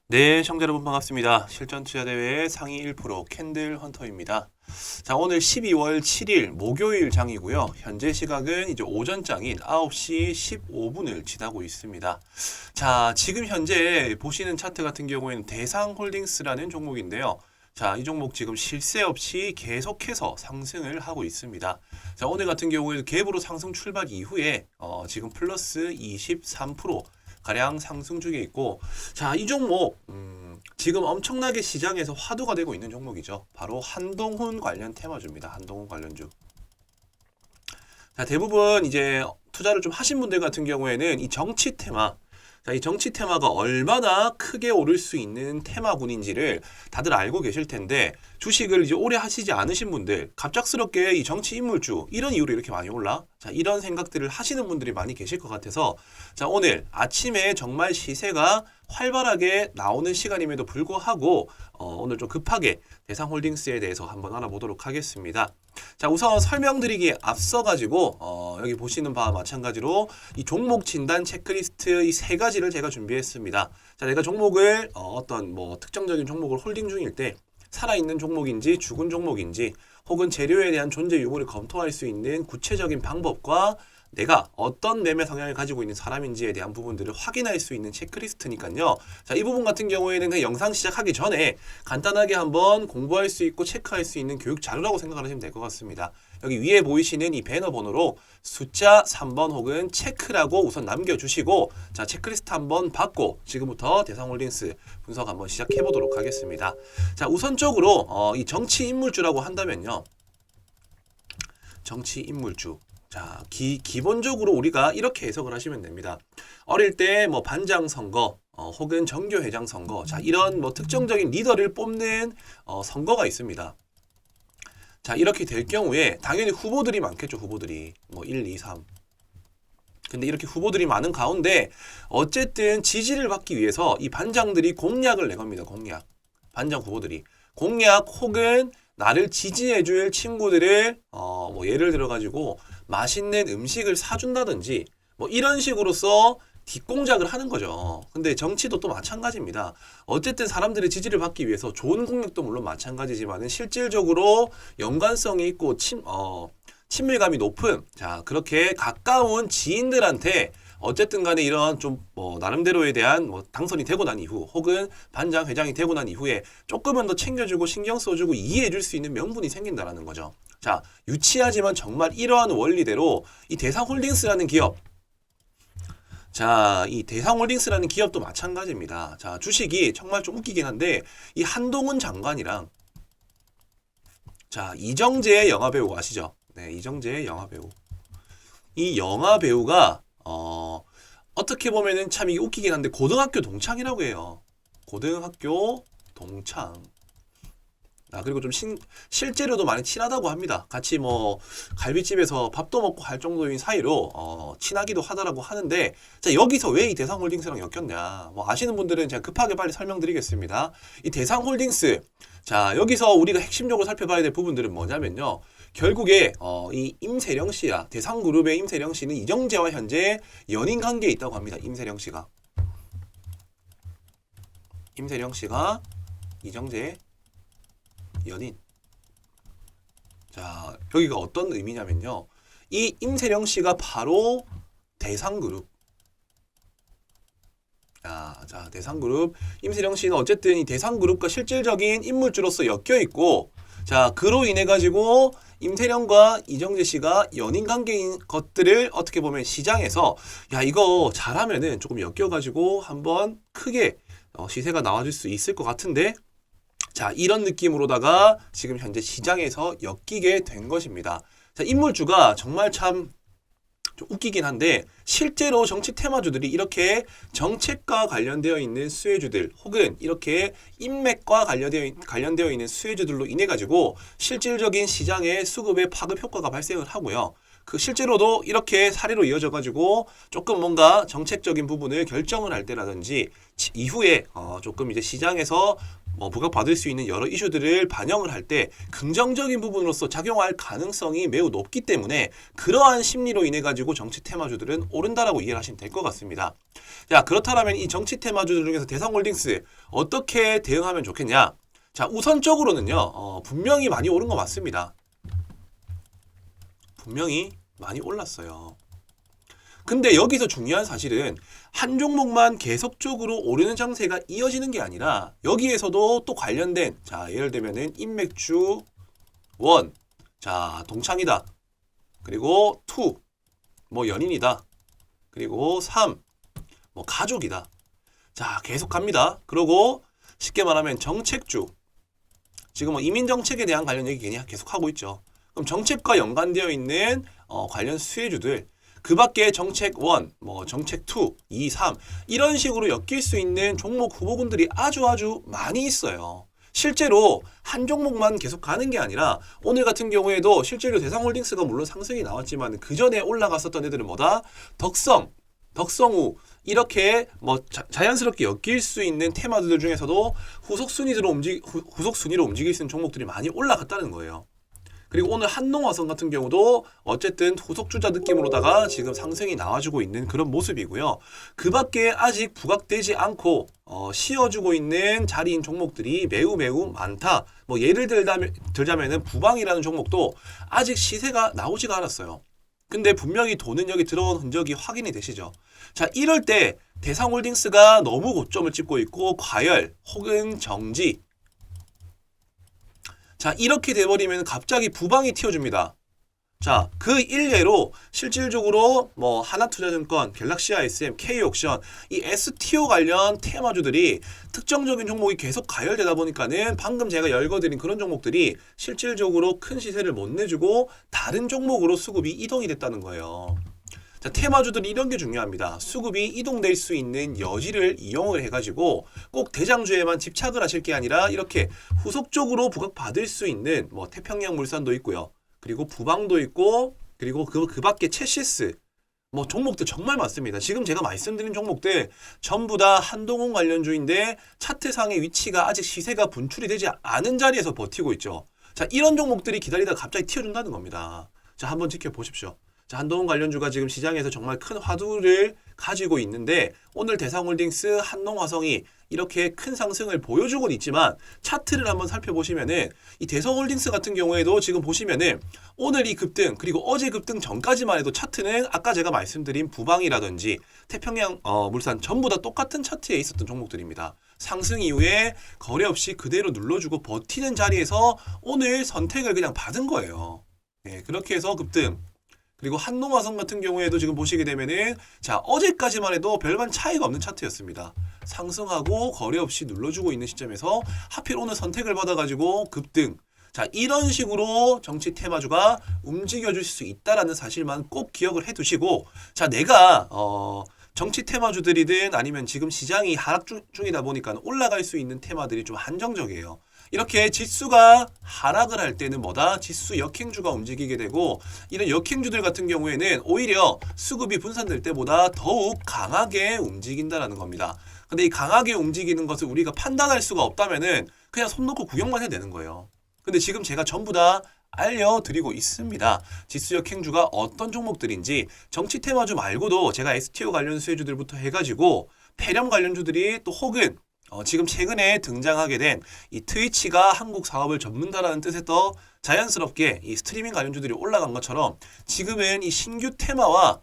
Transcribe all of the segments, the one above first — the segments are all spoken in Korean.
네, 시청자 여러분 반갑습니다. 실전투자대회 상위 1% 캔들 헌터입니다. 자, 오늘 12월 7일 목요일 장이고요. 현재 시각은 이제 오전장인 9시 15분을 지나고 있습니다. 자, 지금 현재 보시는 차트 같은 경우에는 대상홀딩스라는 종목인데요. 자, 이 종목 지금 실세 없이 계속해서 상승을 하고 있습니다. 자, 오늘 같은 경우에는 갭으로 상승 출발 이후에 지금 플러스 23% 가량 상승 중에 있고, 자, 이 종목 지금 엄청나게 시장에서 화두가 되고 있는 종목이죠. 바로 한동훈 관련 테마주입니다. 한동훈 관련주. 자, 대부분 이제 투자를 좀 하신 분들 같은 경우에는 이 정치 테마, 자, 이 정치 테마가 얼마나 크게 오를 수 있는 테마군인지를 다들 알고 계실 텐데, 주식을 이제 오래 하시지 않으신 분들, 갑작스럽게 이 정치 인물주, 이런 이유로 이렇게 많이 올라? 자, 이런 생각들을 하시는 분들이 많이 계실 것 같아서, 자, 오늘 아침에 정말 시세가 활발하게 나오는 시간임에도 불구하고, 오늘 좀 급하게 대상홀딩스에 대해서 한번 알아보도록 하겠습니다. 자, 우선 설명드리기에 앞서가지고 여기 보시는 바와 마찬가지로 이 종목 진단 체크리스트 이 세 가지를 제가 준비했습니다. 자, 내가 종목을 어떤 뭐 특정적인 종목을 홀딩 중일 때 살아있는 종목인지 죽은 종목인지 혹은 재료에 대한 존재 유무를 검토할 수 있는 구체적인 방법과 내가 어떤 매매 성향을 가지고 있는 사람인지에 대한 부분들을 확인할 수 있는 체크리스트니까요. 자, 이 부분 같은 경우에는 그냥 영상 시작하기 전에 간단하게 한번 공부할 수 있고 체크할 수 있는 교육 자료라고 생각하시면 될 것 같습니다. 여기 위에 보이시는 이 배너 번호로 숫자 3번 혹은 체크라고 우선 남겨주시고, 자, 체크리스트 한번 받고 지금부터 대상홀딩스 분석 한번 시작해 보도록 하겠습니다. 자, 우선적으로 이 정치 인물주라고 한다면요. 정치 인물주. 자, 기본적으로 우리가 이렇게 해석을 하시면 됩니다. 어릴 때 뭐 반장 선거, 혹은 정교회장 선거, 자, 이런 뭐 특정적인 리더를 뽑는 선거가 있습니다. 자, 이렇게 될 경우에 당연히 후보들이 많겠죠, 후보들이. 뭐 1, 2, 3. 근데 이렇게 후보들이 많은 가운데 어쨌든 지지를 받기 위해서 이 반장들이 공약을 내겁니다, 공약. 반장 후보들이. 공약 혹은 나를 지지해줄 친구들을 뭐 예를 들어가지고 맛있는 음식을 사준다든지 뭐 이런 식으로서 뒷공작을 하는 거죠. 근데 정치도 또 마찬가지입니다. 어쨌든 사람들의 지지를 받기 위해서 좋은 공약도 물론 마찬가지지만은 실질적으로 연관성이 있고 친밀감이 높은, 자, 그렇게 가까운 지인들한테 어쨌든 간에 이런 좀 뭐 나름대로에 대한 뭐 당선이 되고 난 이후 혹은 반장 회장이 되고 난 이후에 조금은 더 챙겨주고 신경 써주고 이해해줄 수 있는 명분이 생긴다라는 거죠. 자, 유치하지만 정말 이러한 원리대로 이 대상홀딩스라는 기업, 자, 이 대상홀딩스라는 기업도 마찬가지입니다. 자, 주식이 정말 좀 웃기긴 한데 이 한동훈 장관이랑, 자, 이정재 영화배우 아시죠? 네, 이정재 영화배우. 이 영화배우가 어떻게 보면은 참 이게 웃기긴 한데 고등학교 동창이라고 해요. 고등학교 동창. 아, 그리고 좀 실제로도 많이 친하다고 합니다. 같이 뭐 갈비집에서 밥도 먹고 할 정도인 사이로 친하기도 하다라고 하는데, 자, 여기서 왜 이 대상홀딩스랑 엮였냐? 뭐 아시는 분들은 제가 급하게 빨리 설명드리겠습니다. 이 대상홀딩스, 자, 여기서 우리가 핵심적으로 살펴봐야 될 부분들은 뭐냐면요. 결국에 이 임세령 씨야, 대상그룹의 임세령 씨는 이정재와 현재 연인 관계에 있다고 합니다. 임세령 씨가 이정재 연인. 자, 여기가 어떤 의미냐면요. 이 임세령 씨가 바로 대상그룹. 자, 대상그룹. 임세령 씨는 어쨌든 이 대상그룹과 실질적인 인물주로서 엮여 있고, 자, 그로 인해 가지고 임세령과 이정재 씨가 연인 관계인 것들을 어떻게 보면 시장에서 야, 이거 잘하면은 조금 엮여 가지고 한번 크게 시세가 나와줄 수 있을 것 같은데, 자, 이런 느낌으로다가 지금 현재 시장에서 엮이게 된 것입니다. 자, 인물주가 정말 참 좀 웃기긴 한데 실제로 정치 테마주들이 이렇게 정책과 관련되어 있는 수혜주들 혹은 이렇게 인맥과 관련되어 있는 수혜주들로 인해 가지고 실질적인 시장의 수급의 파급 효과가 발생을 하고요. 그 실제로도 이렇게 사례로 이어져 가지고 조금 뭔가 정책적인 부분을 결정을 할 때라든지 이후에 조금 이제 시장에서 부각받을 수 있는 여러 이슈들을 반영을 할 때 긍정적인 부분으로서 작용할 가능성이 매우 높기 때문에 그러한 심리로 인해 가지고 정치 테마주들은 오른다라고 이해를 하시면 될 것 같습니다. 자, 그렇다면 이 정치 테마주들 중에서 대성홀딩스 어떻게 대응하면 좋겠냐? 자, 우선적으로는요, 분명히 많이 오른 거 맞습니다. 분명히 많이 올랐어요. 근데 여기서 중요한 사실은 한 종목만 계속적으로 오르는 장세가 이어지는 게 아니라 여기에서도 또 관련된, 자, 예를 들면은 인맥주 1, 자, 동창이다. 그리고 2, 연인이다. 그리고 3, 가족이다. 자, 계속 갑니다. 그리고 쉽게 말하면 정책주. 지금 이민 정책에 대한 관련 얘기 계속 하고 있죠. 그럼 정책과 연관되어 있는 관련 수혜주들, 그 밖에 정책 1, 정책 2, 2, 3 이런 식으로 엮일 수 있는 종목 후보군들이 아주 많이 있어요. 실제로 한 종목만 계속 가는 게 아니라 오늘 같은 경우에도 실제로 대상홀딩스가 물론 상승이 나왔지만 그 전에 올라갔었던 애들은 덕성우 이렇게 자연스럽게 엮일 수 있는 테마들 중에서도 후속 순위로 움직일 수 있는 종목들이 많이 올라갔다는 거예요. 그리고 오늘 한농화성 같은 경우도 어쨌든 후속주자 느낌으로다가 지금 상승이 나와주고 있는 그런 모습이고요. 그 밖에 아직 부각되지 않고 씌워주고 있는 자리인 종목들이 매우 많다. 예를 들자면은 부방이라는 종목도 아직 시세가 나오지가 않았어요. 근데 분명히 돈은 여기 들어온 흔적이 확인이 되시죠. 자, 이럴 때 대상홀딩스가 너무 고점을 찍고 있고 과열 혹은 정지, 자, 이렇게 돼버리면 갑자기 부방이 튀어줍니다. 자, 그 일례로 실질적으로 하나투자증권, 갤럭시 ISM, K옥션, 이 STO 관련 테마주들이 특정적인 종목이 계속 가열되다 보니까는 방금 제가 열거드린 그런 종목들이 실질적으로 큰 시세를 못 내주고 다른 종목으로 수급이 이동이 됐다는 거예요. 자, 테마주들이 이런 게 중요합니다. 수급이 이동될 수 있는 여지를 이용을 해가지고 꼭 대장주에만 집착을 하실 게 아니라 이렇게 후속적으로 부각받을 수 있는 태평양 물산도 있고요. 그리고 부방도 있고, 그리고 그 밖에 체시스, 종목들 정말 많습니다. 지금 제가 말씀드린 종목들 전부 다 한동훈 관련주인데 차트상의 위치가 아직 시세가 분출이 되지 않은 자리에서 버티고 있죠. 자, 이런 종목들이 기다리다가 갑자기 튀어준다는 겁니다. 자, 한번 지켜보십시오. 자, 한동훈 관련주가 지금 시장에서 정말 큰 화두를 가지고 있는데 오늘 대상홀딩스, 한농화성이 이렇게 큰 상승을 보여주고는 있지만 차트를 한번 살펴보시면은 이 대성홀딩스 같은 경우에도 지금 보시면은 오늘 이 급등 그리고 어제 급등 전까지만 해도 차트는 아까 제가 말씀드린 부방이라든지 태평양 물산 전부 다 똑같은 차트에 있었던 종목들입니다. 상승 이후에 거래 없이 그대로 눌러주고 버티는 자리에서 오늘 선택을 그냥 받은 거예요. 네, 그렇게 해서 급등. 그리고 한농화성 같은 경우에도 지금 보시게 되면은 자, 어제까지만 해도 별반 차이가 없는 차트였습니다. 상승하고 거래 없이 눌러주고 있는 시점에서 하필 오늘 선택을 받아가지고 급등. 자, 이런 식으로 정치 테마주가 움직여줄 수 있다라는 사실만 꼭 기억을 해두시고, 자, 내가 정치 테마주들이든 아니면 지금 시장이 하락 중이다 보니까 올라갈 수 있는 테마들이 좀 한정적이에요. 이렇게 지수가 하락을 할 때는 지수 역행주가 움직이게 되고, 이런 역행주들 같은 경우에는 오히려 수급이 분산될 때보다 더욱 강하게 움직인다는 겁니다. 근데 이 강하게 움직이는 것을 우리가 판단할 수가 없다면은 그냥 손 놓고 구경만 해야 되는 거예요. 근데 지금 제가 전부 다 알려드리고 있습니다. 지수 역행주가 어떤 종목들인지, 정치 테마주 말고도 제가 STO 관련 수혜주들부터 해가지고 폐렴 관련주들이 또 혹은 지금 최근에 등장하게 된 이 트위치가 한국 사업을 접는다라는 뜻에 더 자연스럽게 이 스트리밍 관련주들이 올라간 것처럼 지금은 이 신규 테마와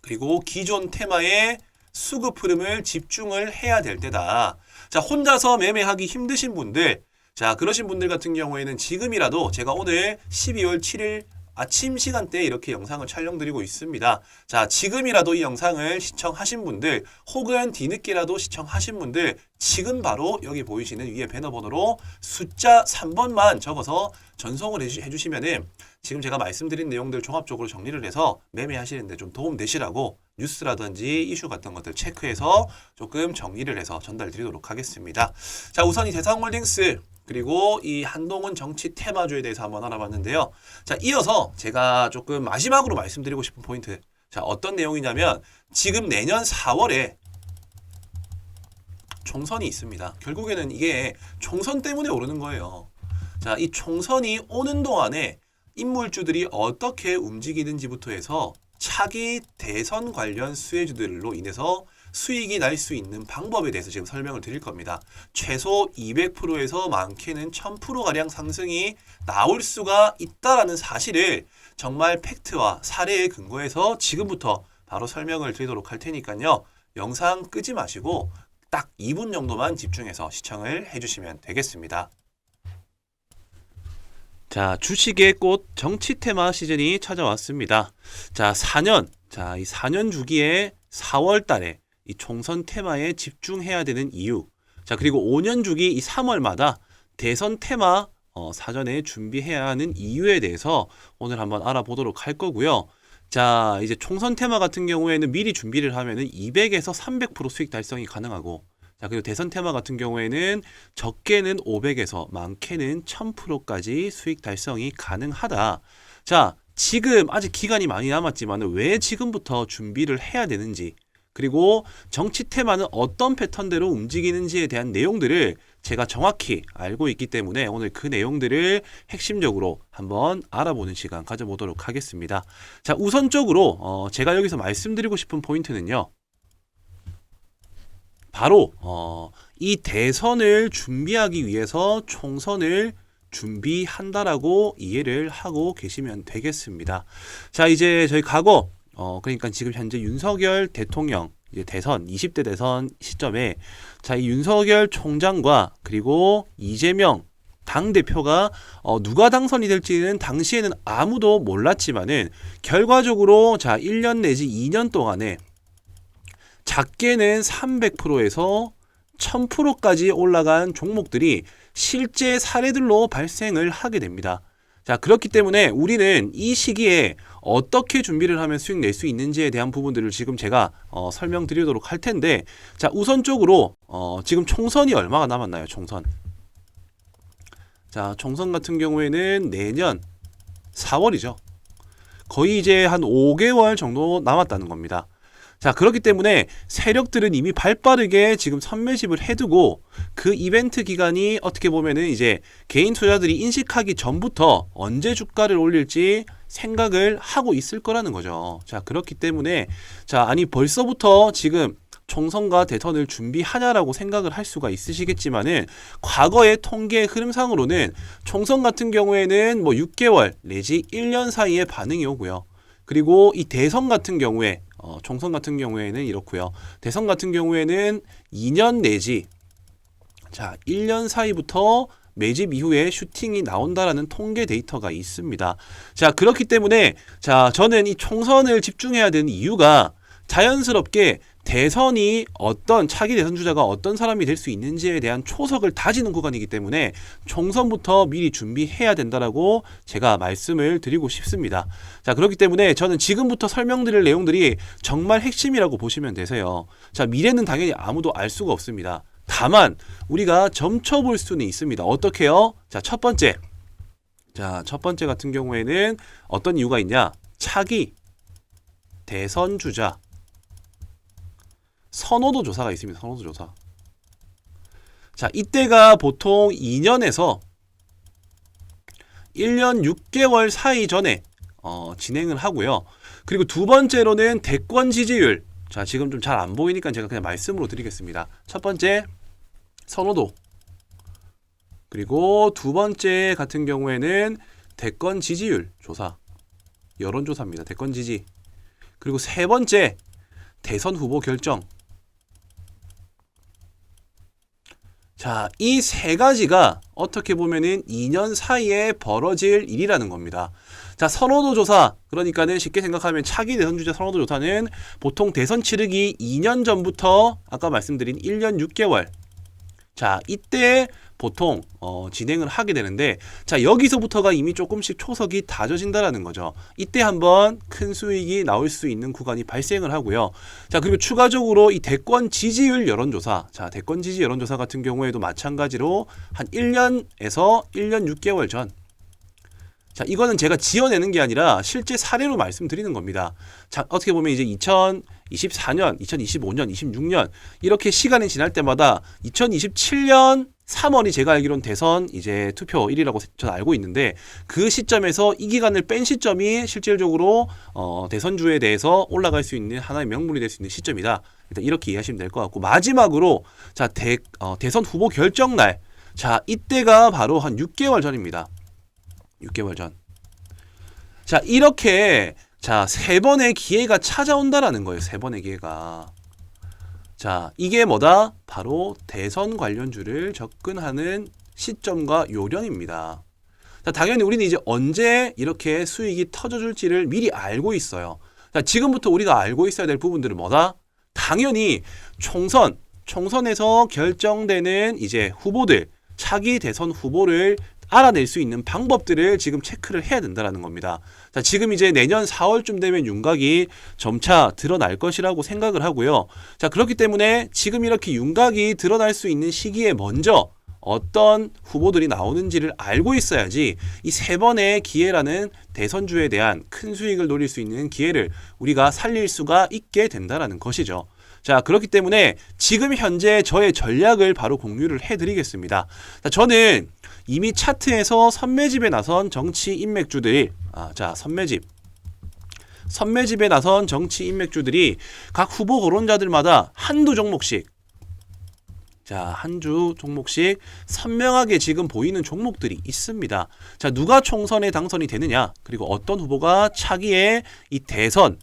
그리고 기존 테마의 수급 흐름을 집중을 해야 될 때다. 자, 혼자서 매매하기 힘드신 분들, 자, 그러신 분들 같은 경우에는 지금이라도 제가 오늘 12월 7일 아침 시간대에 이렇게 영상을 촬영드리고 있습니다. 자, 지금이라도 이 영상을 시청하신 분들 혹은 뒤늦게라도 시청하신 분들 지금 바로 여기 보이시는 위에 배너 번호로 숫자 3번만 적어서 전송을 해주시면은 지금 제가 말씀드린 내용들 종합적으로 정리를 해서 매매하시는데 좀 도움 되시라고 뉴스라든지 이슈 같은 것들 체크해서 조금 정리를 해서 전달 드리도록 하겠습니다. 자, 우선 이 대상홀딩스 그리고 이 한동훈 정치 테마주에 대해서 한번 알아봤는데요. 자, 이어서 제가 조금 마지막으로 말씀드리고 싶은 포인트. 자, 어떤 내용이냐면 지금 내년 4월에 총선이 있습니다. 결국에는 이게 총선 때문에 오르는 거예요. 자, 이 총선이 오는 동안에 인물주들이 어떻게 움직이는지부터 해서 차기 대선 관련 수혜주들로 인해서 수익이 날 수 있는 방법에 대해서 지금 설명을 드릴 겁니다. 최소 200%에서 많게는 1000%가량 상승이 나올 수가 있다라는 사실을 정말 팩트와 사례에 근거해서 지금부터 바로 설명을 드리도록 할 테니까요. 영상 끄지 마시고 딱 2분 정도만 집중해서 시청을 해주시면 되겠습니다. 자, 주식의 꽃 정치 테마 시즌이 찾아왔습니다. 자, 4년. 자, 이 4년 주기에 4월 달에 이 총선 테마에 집중해야 되는 이유. 자, 그리고 5년 주기 이 3월마다 대선 테마 사전에 준비해야 하는 이유에 대해서 오늘 한번 알아보도록 할 거고요. 자, 이제 총선 테마 같은 경우에는 미리 준비를 하면은 200에서 300% 수익 달성이 가능하고, 자, 그리고 대선 테마 같은 경우에는 적게는 500에서 많게는 1000%까지 수익 달성이 가능하다. 자, 지금 아직 기간이 많이 남았지만 왜 지금부터 준비를 해야 되는지, 그리고 정치 테마는 어떤 패턴대로 움직이는지에 대한 내용들을 제가 정확히 알고 있기 때문에 오늘 그 내용들을 핵심적으로 한번 알아보는 시간 가져보도록 하겠습니다. 자, 우선적으로 제가 여기서 말씀드리고 싶은 포인트는요. 바로 이 대선을 준비하기 위해서 총선을 준비한다라고 이해를 하고 계시면 되겠습니다. 자, 이제 저희 과거 그러니까 지금 현재 윤석열 대통령 이제 대선 20대 대선 시점에 자, 이 윤석열 총장과 그리고 이재명 당대표가 누가 당선이 될지는 당시에는 아무도 몰랐지만은 결과적으로 자, 1년 내지 2년 동안에 작게는 300%에서 1000%까지 올라간 종목들이 실제 사례들로 발생을 하게 됩니다. 자, 그렇기 때문에 우리는 이 시기에 어떻게 준비를 하면 수익 낼 수 있는지에 대한 부분들을 지금 제가 설명드리도록 할 텐데, 자, 우선적으로 지금 총선이 얼마가 남았나요? 총선. 자, 총선 같은 경우에는 내년 4월이죠. 거의 이제 한 5개월 정도 남았다는 겁니다. 자, 그렇기 때문에 세력들은 이미 발빠르게 지금 선매집을 해두고 그 이벤트 기간이 어떻게 보면은 이제 개인 투자들이 인식하기 전부터 언제 주가를 올릴지 생각을 하고 있을 거라는 거죠. 자, 그렇기 때문에 자, 아니 벌써부터 지금 총선과 대선을 준비하냐라고 생각을 할 수가 있으시겠지만은 과거의 통계 흐름상으로는 총선 같은 경우에는 뭐 6개월 내지 1년 사이에 반응이 오고요. 그리고 이 대선 같은 경우에 총선 같은 경우에는 이렇고요. 대선 같은 경우에는 2년 내지 자 1년 사이부터 매집 이후에 슈팅이 나온다라는 통계 데이터가 있습니다. 자, 그렇기 때문에 자, 저는 이 총선을 집중해야 되는 이유가 자연스럽게 대선이 어떤 차기 대선 주자가 어떤 사람이 될 수 있는지에 대한 초석을 다지는 구간이기 때문에 총선부터 미리 준비해야 된다라고 제가 말씀을 드리고 싶습니다. 자, 그렇기 때문에 저는 지금부터 설명드릴 내용들이 정말 핵심이라고 보시면 되세요. 자, 미래는 당연히 아무도 알 수가 없습니다. 다만 우리가 점쳐볼 수는 있습니다. 어떻게요? 자, 첫 번째. 자, 첫 번째 같은 경우에는 어떤 이유가 있냐? 차기 대선 주자 선호도 조사가 있습니다. 선호도 조사. 자, 이때가 보통 2년에서 1년 6개월 사이 전에 진행을 하고요. 그리고 두 번째로는 대권 지지율. 자, 지금 좀 잘 안 보이니까 제가 그냥 말씀으로 드리겠습니다. 첫 번째 선호도. 그리고 두 번째 같은 경우에는 대권 지지율 조사. 여론조사입니다. 대권 지지. 그리고 세 번째 대선 후보 결정. 자, 이 세 가지가 어떻게 보면은 2년 사이에 벌어질 일이라는 겁니다. 자, 선호도 조사. 그러니까는 쉽게 생각하면 차기 대선 주자 선호도 조사는 보통 대선 치르기 2년 전부터 아까 말씀드린 1년 6개월. 자, 이때 보통 진행을 하게 되는데, 자, 여기서부터가 이미 조금씩 초석이 다져진다라는 거죠. 이때 한번 큰 수익이 나올 수 있는 구간이 발생을 하고요. 자, 그리고 추가적으로 이 대권 지지율 여론조사. 자, 대권 지지 여론조사 같은 경우에도 마찬가지로 한 1년에서 1년 6개월 전. 자, 이거는 제가 지어내는 게 아니라 실제 사례로 말씀드리는 겁니다. 자, 어떻게 보면 이제 2024년, 2025년, 26년 이렇게 시간이 지날 때마다 2027년 3월이 제가 알기로는 대선 이제 투표일이라고 저는 알고 있는데 그 시점에서 이 기간을 뺀 시점이 실질적으로 대선주에 대해서 올라갈 수 있는 하나의 명분이 될 수 있는 시점이다. 일단 이렇게 이해하시면 될 것 같고 마지막으로 자 대선 후보 결정날 자 이때가 바로 한 6개월 전입니다. 6개월 전. 자 이렇게 자 3번의 기회가 찾아온다라는 거예요. 3번의 기회가. 자, 이게 뭐다? 바로 대선 관련주를 접근하는 시점과 요령입니다. 자, 당연히 우리는 이제 언제 이렇게 수익이 터져줄지를 미리 알고 있어요. 자, 지금부터 우리가 알고 있어야 될 부분들은 뭐다? 당연히 총선에서 결정되는 이제 후보들, 차기 대선 후보를 알아낼 수 있는 방법들을 지금 체크를 해야 된다는 겁니다. 자, 지금 이제 내년 4월쯤 되면 윤곽이 점차 드러날 것이라고 생각을 하고요. 자, 그렇기 때문에 지금 이렇게 윤곽이 드러날 수 있는 시기에 먼저 어떤 후보들이 나오는지를 알고 있어야지 이 3번의 기회라는 대선주에 대한 큰 수익을 노릴 수 있는 기회를 우리가 살릴 수가 있게 된다는 것이죠. 자, 그렇기 때문에 지금 현재 저의 전략을 바로 공유를 해드리겠습니다. 자, 저는 이미 차트에서 선매집에 나선 정치 인맥주들이 선매집에 나선 정치 인맥주들이 각 후보 거론자들마다 한두 종목씩 한주 종목씩 선명하게 지금 보이는 종목들이 있습니다. 자, 누가 총선에 당선이 되느냐, 그리고 어떤 후보가 차기에 이 대선,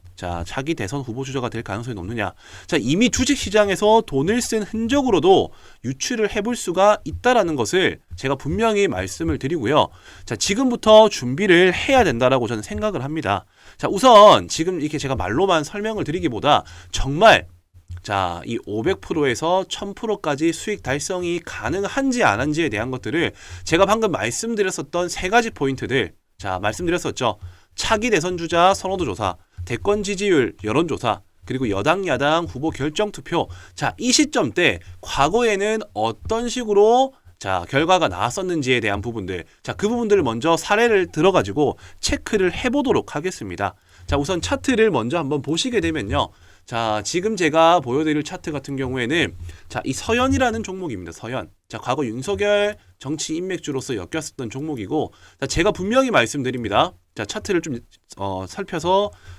차기 대선 후보 주자가 될 가능성이 높느냐. 자, 이미 주식시장에서 돈을 쓴 흔적으로도 유추를 해볼 수가 있다라는 것을 제가 분명히 말씀을 드리고요. 자, 지금부터 준비를 해야 된다라고 저는 생각을 합니다. 자, 우선 지금 이렇게 제가 말로만 설명을 드리기보다 정말 자, 이 500%에서 1000%까지 수익 달성이 가능한지 안 한지에 대한 것들을 제가 방금 말씀드렸었던 3가지 포인트들, 자, 말씀드렸었죠. 차기 대선 주자 선호도 조사, 대권 지지율 여론조사, 그리고 여당 야당 후보 결정 투표. 자, 이 시점 때 과거에는 어떤 식으로 결과가 나왔었는지에 대한 부분들, 자, 그 부분들을 먼저 사례를 들어가지고 체크를 해보도록 하겠습니다. 자, 우선 차트를 먼저 한번 보시게 되면요. 자, 지금 제가 보여드릴 차트 같은 경우에는 자, 이 서현이라는 종목입니다. 서현. 자, 과거 윤석열 정치 인맥주로서 엮였었던 종목이고, 자, 제가 분명히 말씀드립니다. 자, 차트를 좀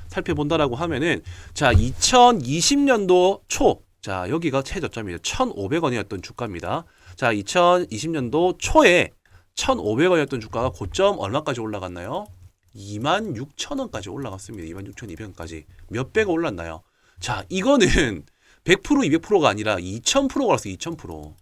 살펴본다라고 하면은 자, 2020년도 초, 자, 여기가 최저점이에요. 1,500원이었던 주가입니다. 자, 2020년도 초에 1,500원이었던 주가가 고점 얼마까지 올라갔나요? 26,000원까지 올라갔습니다. 26,200원까지. 몇 배가 올랐나요? 자, 이거는 100% 200%가 아니라 2000%가 올랐어요. 2000%.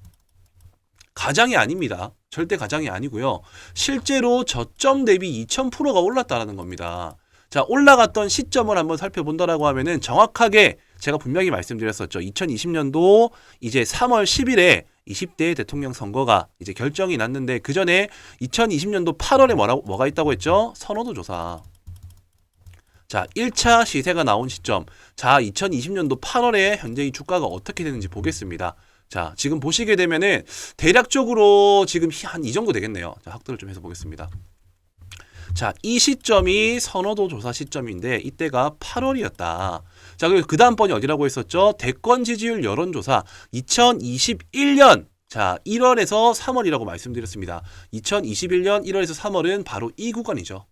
가장이 아닙니다. 절대 가장이 아니고요. 실제로 저점 대비 2000%가 올랐다라는 겁니다. 자, 올라갔던 시점을 한번 살펴본다라고 하면은 정확하게 제가 분명히 말씀드렸었죠. 2020년도 이제 3월 10일에 20대 대통령 선거가 이제 결정이 났는데 그 전에 2020년도 8월에 뭐가 있다고 했죠? 선호도 조사. 자, 1차 시세가 나온 시점. 자, 2020년도 8월에 현재 이 주가가 어떻게 되는지 보겠습니다. 자, 지금 보시게 되면은 대략적으로 지금 한 이 정도 되겠네요. 자, 확대를 좀 해서 보겠습니다. 자, 이 시점이 선호도 조사 시점인데 이때가 8월이었다. 자, 그리고 그 다음 번이 어디라고 했었죠? 대권 지지율 여론조사 2021년 자, 1월에서 3월이라고 말씀드렸습니다. 2021년 1월에서 3월은 바로 이 구간이죠.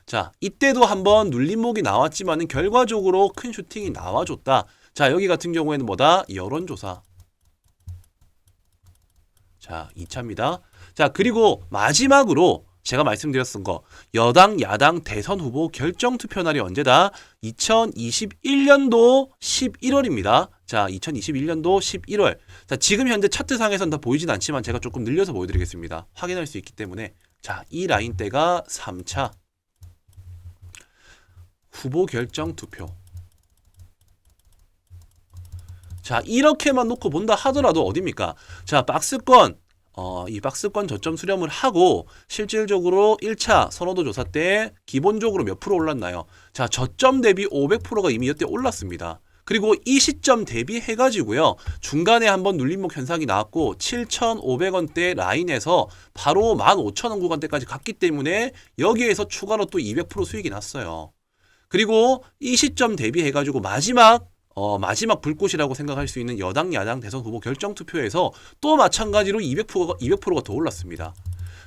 자, 이때도 한번 눌림목이 나왔지만은 결과적으로 큰 슈팅이 나와줬다. 자, 여기 같은 경우에는 뭐다? 여론조사. 자, 2차입니다. 자, 그리고 마지막으로 제가 말씀드렸던 거 여당 야당 대선 후보 결정 투표 날이 언제다? 2021년도 11월입니다. 자, 2021년도 11월. 자, 지금 현재 차트상에서는 다 보이진 않지만 제가 조금 늘려서 보여드리겠습니다. 확인할 수 있기 때문에. 자, 이 라인대가 3차 후보 결정 투표. 자, 이렇게만 놓고 본다 하더라도 어딥니까? 자, 박스권 이 박스권 저점 수렴을 하고 실질적으로 1차 선호도 조사 때 기본적으로 몇 프로 올랐나요? 자, 저점 대비 500%가 이미 이때 올랐습니다. 그리고 이 시점 대비해 가지고요. 중간에 한번 눌림목 현상이 나왔고 7,500원대 라인에서 바로 15,000원 구간대까지 갔기 때문에 여기에서 추가로 또 200% 수익이 났어요. 그리고 이 시점 대비해 가지고 마지막 불꽃이라고 생각할 수 있는 여당 야당 대선 후보 결정 투표에서 또 마찬가지로 200%가 더 올랐습니다.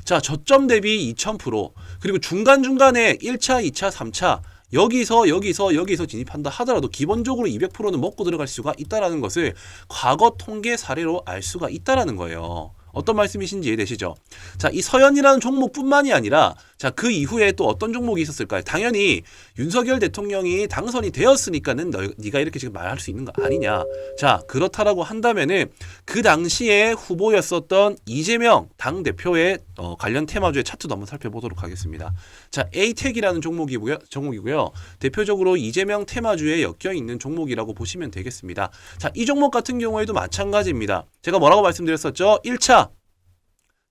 자, 저점 대비 2000%, 그리고 중간중간에 1차, 2차, 3차 여기서 진입한다 하더라도 기본적으로 200%는 먹고 들어갈 수가 있다라는 것을 과거 통계 사례로 알 수가 있다라는 거예요. 어떤 말씀이신지 이해되시죠? 자, 이 서현이라는 종목뿐만이 아니라 자, 그 이후에 또 어떤 종목이 있었을까요? 당연히 윤석열 대통령이 당선이 되었으니까는 네가 이렇게 지금 말할 수 있는 거 아니냐. 자, 그렇다라고 한다면은 그 당시에 후보였었던 이재명 당대표의 관련 테마주의 차트도 한번 살펴보도록 하겠습니다. 자, 에이텍이라는 종목이고요. 대표적으로 이재명 테마주에 엮여 있는 종목이라고 보시면 되겠습니다. 자, 이 종목 같은 경우에도 마찬가지입니다. 제가 뭐라고 말씀드렸었죠? 1차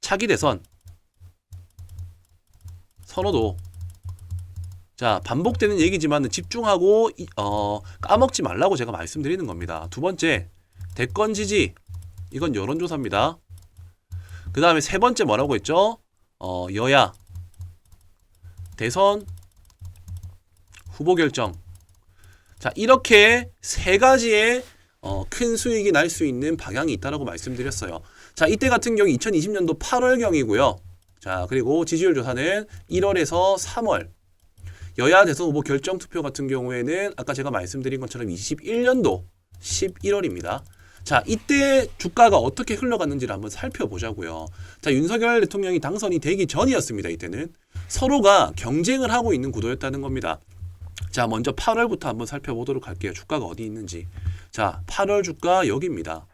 차기 대선 선호도. 자, 반복되는 얘기지만 집중하고 까먹지 말라고 제가 말씀드리는 겁니다. 두 번째, 대권 지지. 이건 여론조사입니다. 그 다음에 세 번째 뭐라고 했죠? 여야 대선 후보 결정. 자, 이렇게 세 가지의 큰 수익이 날 수 있는 방향이 있다라고 말씀드렸어요. 자, 이때 같은 경우 2020년도 8월경이고요. 자, 그리고 지지율 조사는 1월에서 3월. 여야 대선 후보 결정 투표 같은 경우에는 아까 제가 말씀드린 것처럼 21년도 11월입니다. 자, 이때 주가가 어떻게 흘러갔는지를 한번 살펴보자고요. 자, 윤석열 대통령이 당선이 되기 전이었습니다. 이때는 서로가 경쟁을 하고 있는 구도였다는 겁니다. 자, 먼저 8월부터 한번 살펴보도록 할게요. 주가가 어디 있는지. 자, 8월 주가 여기입니다.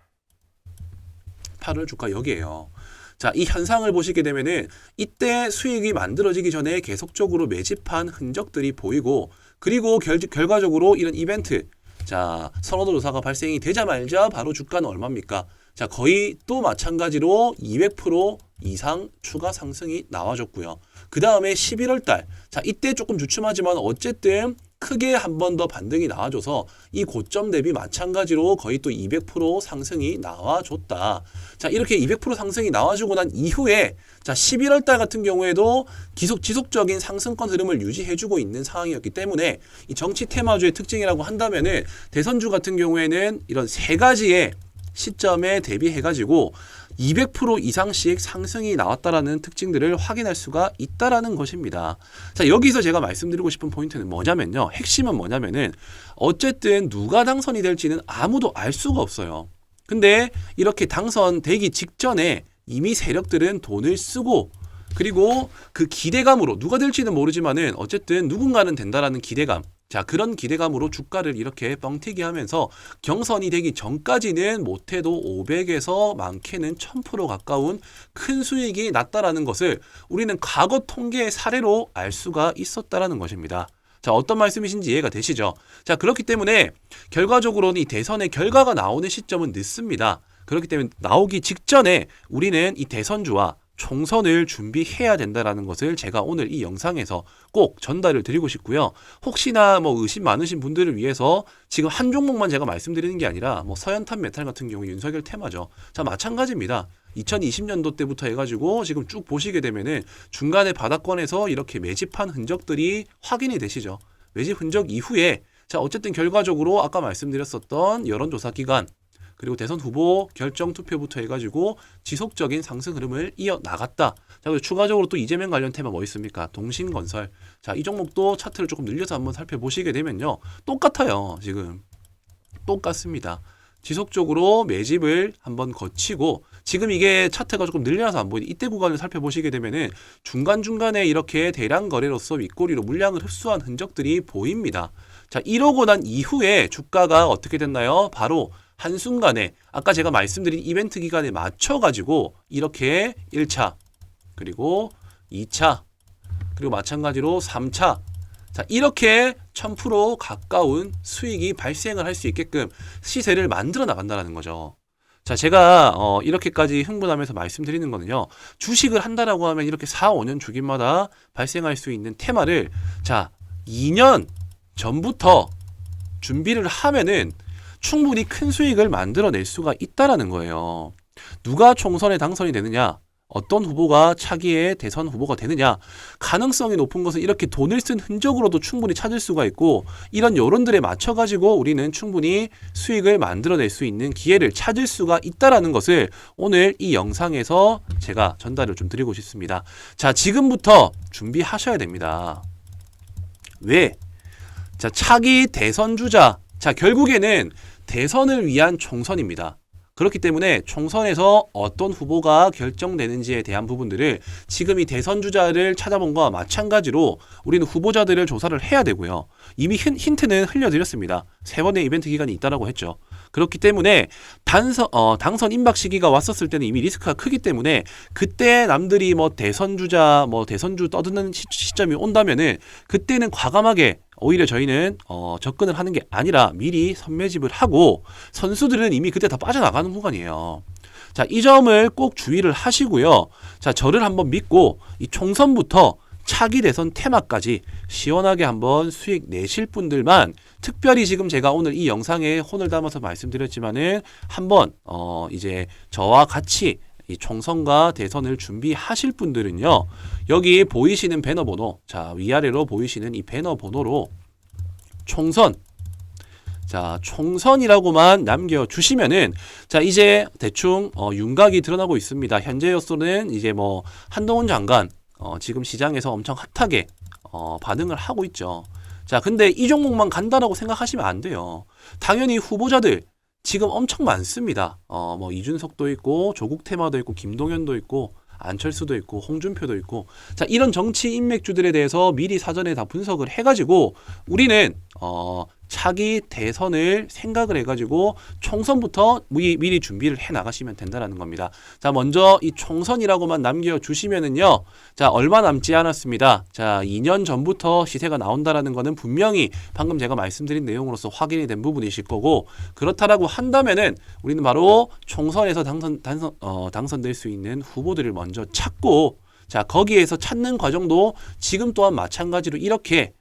8월 주가 여기에요. 자, 이 현상을 보시게 되면은 이때 수익이 만들어지기 전에 계속적으로 매집한 흔적들이 보이고, 그리고 결과적으로 이런 이벤트, 자, 선호도 조사가 발생이 되자마자 바로 주가는 얼마입니까? 자, 거의 또 마찬가지로 200% 이상 추가 상승이 나와줬고요. 그 다음에 11월 달, 자, 이때 조금 주춤하지만 어쨌든 크게 한 번 더 반등이 나와줘서 이 고점 대비 마찬가지로 거의 또 200% 상승이 나와줬다. 자, 이렇게 200% 상승이 나와주고 난 이후에 자, 11월 달 같은 경우에도 지속적인 상승권 흐름을 유지해주고 있는 상황이었기 때문에 이 정치 테마주의 특징이라고 한다면은 대선주 같은 경우에는 이런 세 가지의 시점에 대비해가지고 200% 이상씩 상승이 나왔다라는 특징들을 확인할 수가 있다라는 것입니다. 자, 여기서 제가 말씀드리고 싶은 포인트는 뭐냐면요. 핵심은 뭐냐면은 어쨌든 누가 당선이 될지는 아무도 알 수가 없어요. 근데 이렇게 당선되기 직전에 이미 세력들은 돈을 쓰고, 그리고 그 기대감으로 누가 될지는 모르지만은 어쨌든 누군가는 된다라는 기대감, 자, 그런 기대감으로 주가를 이렇게 뻥튀기 하면서 경선이 되기 전까지는 못해도 500에서 많게는 1000% 가까운 큰 수익이 났다라는 것을 우리는 과거 통계의 사례로 알 수가 있었다라는 것입니다. 자, 어떤 말씀이신지 이해가 되시죠? 자, 그렇기 때문에 결과적으로는 이 대선의 결과가 나오는 시점은 늦습니다. 그렇기 때문에 나오기 직전에 우리는 이 대선주와 총선을 준비해야 된다라는 것을 제가 오늘 이 영상에서 꼭 전달을 드리고 싶고요. 혹시나 뭐 의심 많으신 분들을 위해서 지금 한 종목만 제가 말씀드리는 게 아니라 뭐 서현탄 메탈 같은 경우 윤석열 테마죠. 자, 마찬가지입니다. 2020년도 때부터 해가지고 지금 쭉 보시게 되면은 중간에 바닥권에서 이렇게 매집한 흔적들이 확인이 되시죠. 매집 흔적 이후에 자, 어쨌든 결과적으로 아까 말씀드렸었던 여론조사 기간, 그리고 대선 후보 결정 투표부터 해가지고 지속적인 상승 흐름을 이어나갔다. 자, 그리고 추가적으로 또 이재명 관련 테마 뭐 있습니까? 동신건설. 자, 이 종목도 차트를 조금 늘려서 한번 살펴보시게 되면요. 똑같아요. 지금. 똑같습니다. 지속적으로 매집을 한번 거치고, 지금 이게 차트가 조금 늘려서 안 보이는 이때 구간을 살펴보시게 되면은 중간중간에 이렇게 대량 거래로서 윗꼬리로 물량을 흡수한 흔적들이 보입니다. 자, 이러고 난 이후에 주가가 어떻게 됐나요? 바로 한순간에 아까 제가 말씀드린 이벤트 기간에 맞춰가지고 이렇게 1차, 그리고 2차, 그리고 마찬가지로 3차, 자, 이렇게 1000% 가까운 수익이 발생을 할 수 있게끔 시세를 만들어 나간다는 거죠. 자, 제가 이렇게까지 흥분하면서 말씀드리는 거는요. 주식을 한다라고 하면 이렇게 4, 5년 주기마다 발생할 수 있는 테마를 자, 2년 전부터 준비를 하면은 충분히 큰 수익을 만들어낼 수가 있다라는 거예요. 누가 총선에 당선이 되느냐? 어떤 후보가 차기의 대선 후보가 되느냐? 가능성이 높은 것은 이렇게 돈을 쓴 흔적으로도 충분히 찾을 수가 있고, 이런 여론들에 맞춰가지고 우리는 충분히 수익을 만들어낼 수 있는 기회를 찾을 수가 있다라는 것을 오늘 이 영상에서 제가 전달을 좀 드리고 싶습니다. 자, 지금부터 준비하셔야 됩니다. 왜? 자, 차기 대선 주자. 자, 결국에는 대선을 위한 총선입니다. 그렇기 때문에 총선에서 어떤 후보가 결정되는지에 대한 부분들을 지금 이 대선 주자를 찾아본 거와 마찬가지로 우리는 후보자들을 조사를 해야 되고요. 이미 힌트는 흘려드렸습니다. 3번의 이벤트 기간이 있다라고 했죠. 그렇기 때문에 당선 임박 시기가 왔었을 때는 이미 리스크가 크기 때문에 그때 남들이 뭐 대선 주자, 대선주 떠드는 시점이 온다면은 그때는 과감하게 오히려 저희는 접근을 하는 게 아니라 미리 선매집을 하고, 선수들은 이미 그때 다 빠져나가는 구간이에요. 자, 이 점을 꼭 주의를 하시고요. 자, 저를 한번 믿고 이 총선부터 차기 대선 테마까지 시원하게 한번 수익 내실 분들만, 특별히 지금 제가 오늘 이 영상에 혼을 담아서 말씀드렸지만은 한번 이제 저와 같이 이 총선과 대선을 준비하실 분들은요, 여기 보이시는 배너 번호, 자, 위아래로 보이시는 이 배너 번호로 총선, 자, 총선이라고만 남겨주시면은, 자, 이제 대충 윤곽이 드러나고 있습니다. 현재로서는 이제 뭐 한동훈 장관 지금 시장에서 엄청 핫하게 반응을 하고 있죠. 자, 근데 이 종목만 간다라고 생각하시면 안 돼요. 당연히 후보자들 지금 엄청 많습니다. 뭐 이준석도 있고, 조국 테마도 있고, 김동연도 있고, 안철수도 있고, 홍준표도 있고. 자, 이런 정치 인맥주들에 대해서 미리 사전에 다 분석을 해가지고 우리는 차기 대선을 생각을 해가지고 총선부터 미리 준비를 해 나가시면 된다는 겁니다. 자, 먼저 이 총선이라고만 남겨주시면은요, 자, 얼마 남지 않았습니다. 자, 2년 전부터 시세가 나온다라는 거는 분명히 방금 제가 말씀드린 내용으로서 확인이 된 부분이실 거고, 그렇다라고 한다면은 우리는 바로 총선에서 당선될 수 있는 후보들을 먼저 찾고, 자, 거기에서 찾는 과정도 지금 또한 마찬가지로 이렇게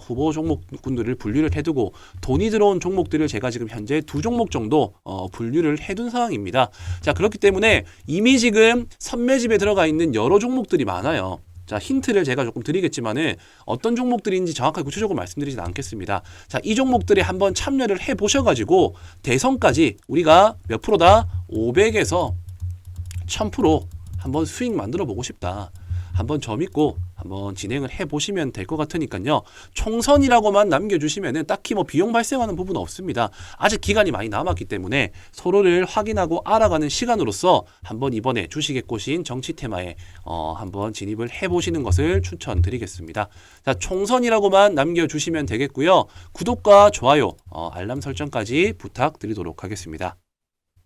후보 종목군들을 분류를 해두고, 돈이 들어온 종목들을 제가 지금 현재 2종목 정도 분류를 해둔 상황입니다. 자, 그렇기 때문에 이미 지금 선매집에 들어가 있는 여러 종목들이 많아요. 자, 힌트를 제가 조금 드리겠지만은 어떤 종목들인지 정확하게 구체적으로 말씀드리진 않겠습니다. 자, 이 종목들에 한번 참여를 해 보셔가지고 대선까지 우리가 몇 프로다? 500에서 1000% 한번 수익 만들어 보고 싶다. 한번 저 믿고 한번 진행을 해보시면 될 것 같으니까요. 총선이라고만 남겨주시면은 딱히 뭐 비용 발생하는 부분은 없습니다. 아직 기간이 많이 남았기 때문에 서로를 확인하고 알아가는 시간으로서 한번 이번에 주식에 꽂힌 정치 테마에 한번 진입을 해보시는 것을 추천드리겠습니다. 자, 총선이라고만 남겨주시면 되겠고요. 구독과 좋아요, 알람 설정까지 부탁드리도록 하겠습니다.